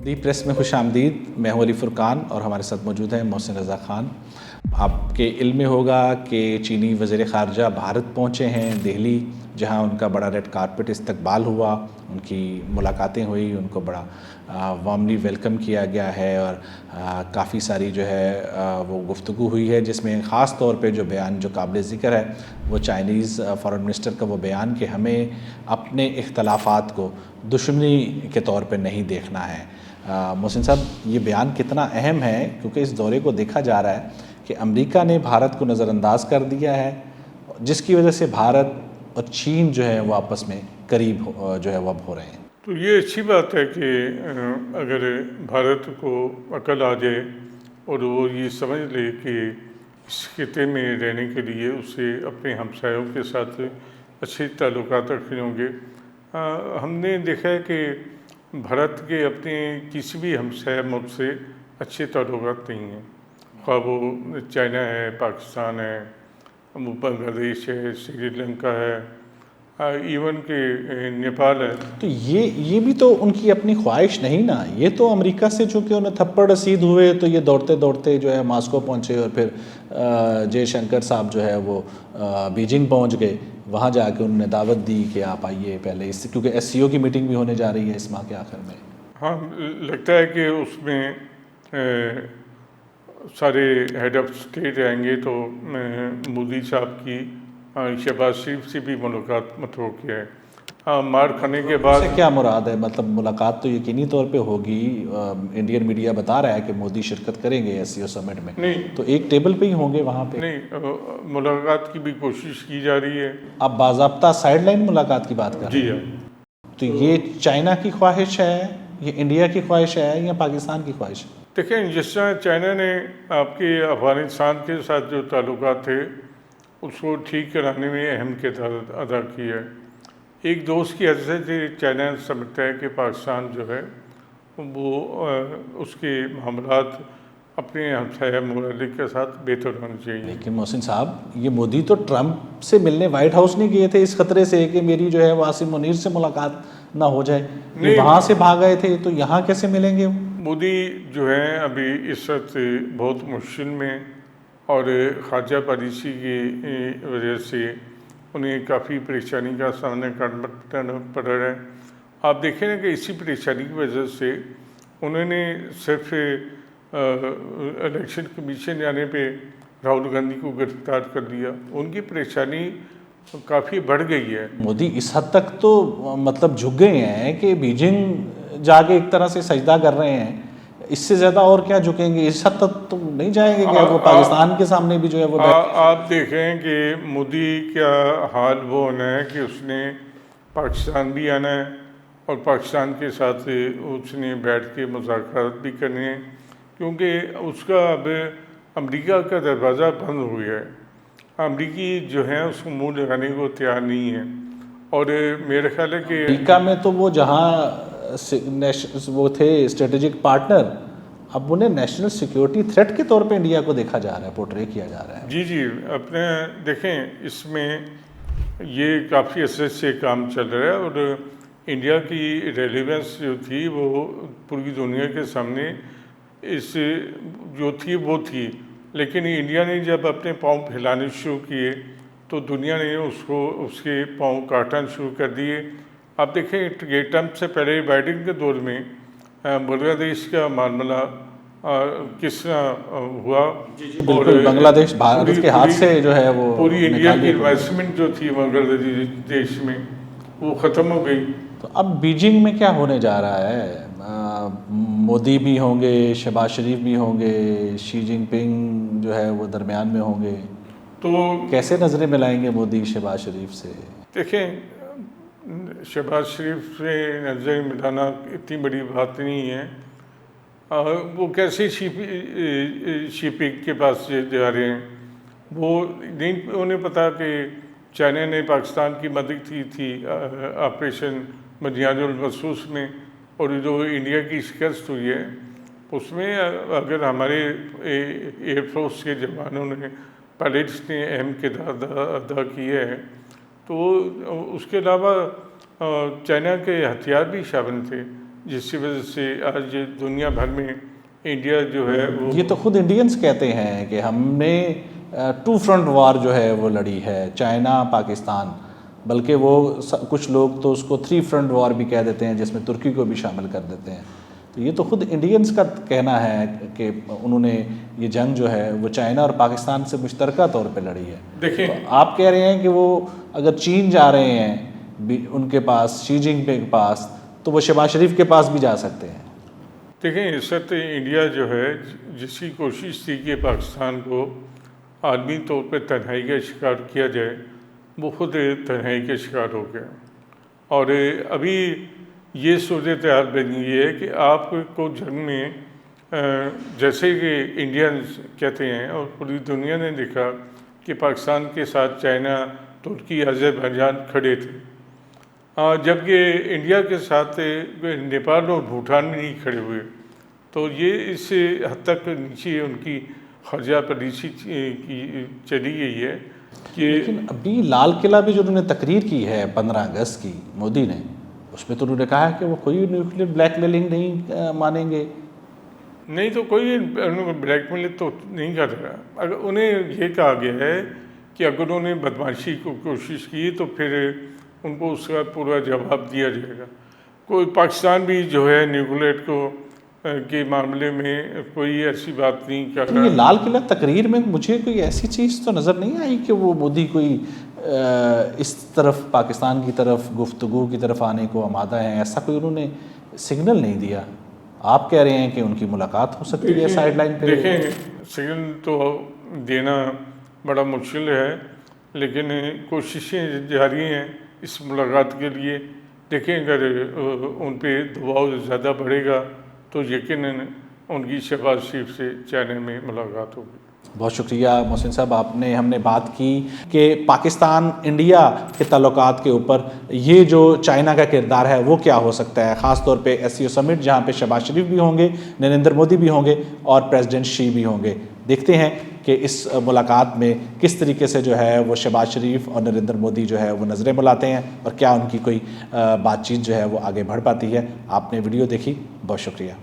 दी press में खुश आमदीद। मैं हूं अली फुरकान और हमारे साथ मौजूद हैं मोहसिन रज़ा ख़ान। आपके इल्म में होगा कि चीनी वज़ीर ख़ारजा भारत पहुंचे हैं दिल्ली, जहां उनका बड़ा रेड कारपेट इस्तकबाल हुआ, उनकी मुलाकातें हुई, उनको बड़ा वार्मली वेलकम किया गया है और काफ़ी सारी जो है वो गुफ्तगू हुई है, जिसमें ख़ास तौर पे जो बयान जो काबिल ज़िक्र है वो चाइनीज़ फ़ॉरेन मिनिस्टर का वो बयान कि हमें अपने इख्तलाफात को दुश्मनी के तौर पे नहीं देखना है। मोहसिन साहब, ये बयान कितना अहम है, क्योंकि इस दौरे को देखा जा रहा है कि अमेरिका ने भारत को नज़रअंदाज कर दिया है, जिसकी वजह से भारत और चीन जो है वो आपस में करीब जो है वो अब हो रहे हैं। तो ये अच्छी बात है कि अगर भारत को अकल आ जाए और वो ये समझ ले कि इस खिते में रहने के लिए उसे अपने हमसायों के साथ अच्छे ताल्लुकात रखने होंगे। हमने देखा है कि भारत के अपने किसी भी हमसाया मुल्क से अच्छे ताल्लुकात नहीं हैं, ख़्वाह वो चाइना है, पाकिस्तान है, बांग्लादेश है, श्रीलंका है, इवन के नेपाल है। तो ये भी तो उनकी अपनी ख्वाहिश नहीं ना। ये तो अमेरिका से चूँकि उन्हें थप्पड़ रसीद हुए तो ये दौड़ते दौड़ते जो है मास्को पहुँचे और फिर जयशंकर साहब जो है वो बीजिंग पहुँच गए। वहाँ जाके उन्होंने दावत दी कि आप आइए पहले, इससे क्योंकि SCO की मीटिंग भी होने जा रही है इस माह के आखिर में। हाँ, लगता है कि उसमें सारे हेड ऑफ स्टेट आएंगे, तो मोदी साहब की शहबाज शरीफ से भी मुलाकात मतरोक है। मार खाने के बाद क्या मुराद है? मतलब मुलाकात तो यकीनी तौर पे होगी। इंडियन मीडिया बता रहा है कि मोदी शिरकत करेंगे SCO समिट में। नहीं, तो एक टेबल पे ही होंगे वहाँ पे? नहीं, मुलाकात की भी कोशिश की जा रही है। आप बाज़ाब्ता साइडलाइन मुलाकात की बात कर रहे हैं? जी हाँ। तो ये चाइना की ख्वाहिश है, ये इंडिया की ख्वाहिश है या पाकिस्तान की ख्वाहिश है? देखें, जिस तरह चाइना ने आपके अफगानिस्तान के साथ जो ताल्लुकात थे उसको ठीक कराने में अहम किरदार अदा किया है। एक दोस्त की हैसियत से चाइना समझता है कि पाकिस्तान जो है वो उसके मामलात अपने हमसाया ममालिक के साथ बेहतर होने चाहिए। लेकिन मोहसिन साहब, ये मोदी तो ट्रंप से मिलने वाइट हाउस नहीं गए थे इस खतरे से कि मेरी जो है वासिम मुनीर से मुलाकात ना हो जाए। वहाँ से भाग गए थे, तो यहाँ कैसे मिलेंगे? मोदी जो है अभी इस वक्त बहुत मुश्किल में, और खारजा पॉलिसी की वजह से उन्हें काफ़ी परेशानी का सामना करना पड़ रहा है। आप देखें ना कि इसी परेशानी की वजह से उन्होंने सिर्फ इलेक्शन कमीशन जाने पे राहुल गांधी को गिरफ्तार कर दिया। उनकी परेशानी काफ़ी बढ़ गई है। मोदी इस हद तक तो मतलब झुक गए हैं कि बीजिंग जाके एक तरह से सजदा कर रहे हैं। इससे ज़्यादा और क्या झुकेंगे? इस हद तक तो नहीं जाएंगे कि वो पाकिस्तान के सामने भी जो है वो आप देखें कि मोदी का हाल वो होना है कि उसने पाकिस्तान भी आना है और पाकिस्तान के साथ उसने बैठ के मुज़ाकरात भी करने हैं, क्योंकि उसका अब अमेरिका का दरवाज़ा बंद हो गया है। अमेरिकी जो है उसको मुँह लगाने को तैयार नहीं है। और मेरा ख्याल है कि अमेरिका में तो वो जहाँ वो थे स्ट्रेटेजिक पार्टनर, अब उन्हें नेशनल सिक्योरिटी थ्रेट के तौर पे इंडिया को देखा जा रहा है, पोर्ट्रे किया जा रहा है। जी, अपने देखें, इसमें ये काफ़ी अर्से से काम चल रहा है और इंडिया की रेलेवेंस जो थी वो पूरी दुनिया के सामने इस जो थी वो थी, लेकिन इंडिया ने जब अपने पाँव फैलाने शुरू किए तो दुनिया ने उसके पाँव काटना शुरू कर दिए। आप देखें, ये ट्रंप से पहले बाइडेन के दौर में बांग्लादेश का मामला किस तरह हुआ। और बांग्लादेश भारत के हाथ से जो है वो पूरी इंडिया की इन्वेस्टमेंट जो थी बांग्लादेश में वो ख़त्म हो गई। तो अब बीजिंग में क्या होने जा रहा है? मोदी भी होंगे, शहबाज शरीफ भी होंगे, शी जिनपिंग जो है वो दरमियान में होंगे, तो कैसे नज़रें मिलाएंगे मोदी शहबाज शरीफ से? देखें, शहबाज शरीफ से नज़र मिलाना इतनी बड़ी बात नहीं है। वो कैसे शीपिंग के पास जा रहे हैं, वो नहीं उन्हें पता कि चाइना ने पाकिस्तान की मदद की थी ऑपरेशन बनियानुल मसूस में, और जो इंडिया की शिकस्त हुई है उसमें अगर हमारे एयरफोर्स के जवानों ने, पायलट्स ने अहम किरदार अदा किया है, तो उसके अलावा चाइना के हथियार भी शामिल थे जिसकी वजह से आज दुनिया भर में इंडिया जो है वो ये तो खुद इंडियंस कहते हैं कि हमने 2 फ्रंट वॉर जो है वो लड़ी है, चाइना पाकिस्तान, बल्कि वो कुछ लोग तो उसको 3 फ्रंट वॉर भी कह देते हैं, जिसमें तुर्की को भी शामिल कर देते हैं। तो ये तो खुद इंडियंस का कहना है कि उन्होंने ये जंग जो है वो चाइना और पाकिस्तान से मुश्तरका तौर पे लड़ी है। देखिए, तो आप कह रहे हैं कि वो अगर चीन जा रहे हैं उनके पास, शी जिनपिंग के पास, तो वो शहबाज शरीफ के पास भी जा सकते हैं। देखें, इस वक्त इंडिया जो है जिसकी कोशिश थी कि पाकिस्तान को आलमी तौर पर तन्हाई का शिकार किया जाए, वो खुद तन्हाई का शिकार हो गया। और अभी ये सूरत हाल बनी है कि आपको जंग में जैसे कि इंडियंस कहते हैं और पूरी दुनिया ने देखा कि पाकिस्तान के साथ चाइना, तुर्की, अज़रबैजान खड़े थे, जबकि इंडिया के साथ नेपाल और भूटान नहीं खड़े हुए। तो ये इस हद तक नीचे उनकी खर्जा पॉलिसी की चली गई है कि लेकिन अभी लाल किला भी जो उन्होंने तकरीर की है 15 अगस्त की, मोदी ने, उसमें तो उन्होंने कहा है कि वो कोई न्यूक्लियर ब्लैकमेलिंग नहीं मानेंगे। नहीं, तो कोई ब्लैकमेल तो नहीं कर रहा। अगर उन्हें ये कहा गया है कि अगर उन्होंने बदमाशी को कोशिश की तो फिर उनको उसका पूरा जवाब दिया जाएगा। कोई पाकिस्तान भी जो है न्यूक्लियर को के मामले में कोई ऐसी बात नहीं कर तो रहा। ये लाल किला तकरीर में मुझे कोई ऐसी चीज़ तो नज़र नहीं आई कि वो मोदी कोई इस तरफ, पाकिस्तान की तरफ, गुफ्तगू की तरफ आने को आमादा है, ऐसा कोई उन्होंने सिग्नल नहीं दिया। आप कह रहे हैं कि उनकी मुलाकात हो सकती है साइड लाइन पे। देखें, सिग्नल तो देना बड़ा मुश्किल है, लेकिन कोशिशें जारी हैं इस मुलाकात के लिए। देखें, अगर उन पे दबाव ज़्यादा बढ़ेगा तो यकीनन उनकी शहबाज शरीफ से चाइना में मुलाकात होगी। बहुत शुक्रिया मोहसिन साहब, हमने बात की कि पाकिस्तान इंडिया के ताल्लुकात के ऊपर ये जो चाइना का किरदार है वो क्या हो सकता है, ख़ास तौर पे SCO समिट जहाँ पे शहबाज शरीफ भी होंगे, नरेंद्र मोदी भी होंगे और प्रेसिडेंट शी भी होंगे। देखते हैं कि इस मुलाकात में किस तरीके से जो है वो शहबाज शरीफ और नरेंद्र मोदी जो है वो नज़रें मिलाते हैं और क्या उनकी कोई बातचीत जो है वो आगे बढ़ पाती है। आपने वीडियो देखी, बहुत शुक्रिया।